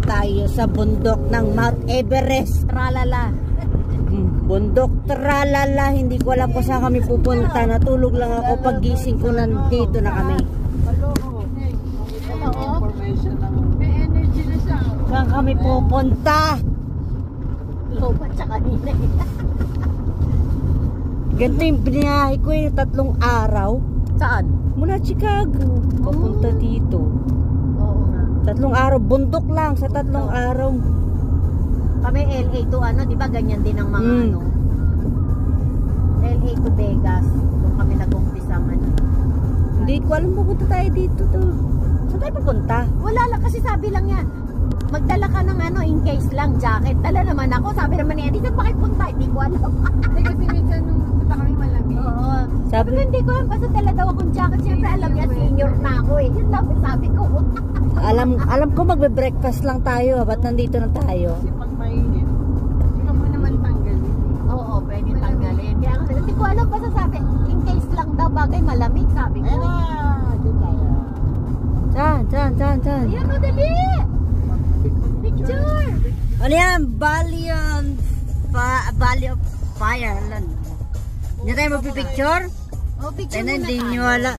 tayo sa bundok ng Mount Everest. Tralala. Bundok Tralala. Hindi ko alam kung saan kami pupunta. Natulog lang ako. Paggising ko nandito na kami. May energy na siya. Saan kami pupunta? Lobat siya kanina. Ganito yung binahe ko yung 3 araw. Saan? Mula Chicago. Papunta dito. Oo nga. 3 araw. Bundok lang sa 3 araw. Kami LA to ano, di ba ganyan din ang mga ano. LA to Vegas. Doon kami nag-umpisa man. Hindi ko alam pupunta tayo dito to. Saan tayo pupunta? Wala lang kasi sabi lang niya. Magdala ka ng ano, in case lang, jacket. Dala naman ako. Sabi naman niya, dito bakit punta? Hindi ko alam. Hindi kasi minsan nung punta kami malamig. Oo. Sabi ko, hindi ko alam. Basta dala daw akong jacket. Siyempre alam niya, senior na ako eh. Yun lang sabi ko. Alam ko magbe-breakfast lang tayo. Ba't nandito na tayo? Kasi pag mainit, hindi ka mo naman tanggalin. Oo, pwede tanggalin. Kaya kasi hindi ko alam. Basta sabi, in case lang daw bagay malamig, sabi ko. Saan? Ayan o, dali! Picture! Ano yan? Valley of Fire. Hindi tayo magpipicture? Oh, picture Hindi muna nyo tayo. wala.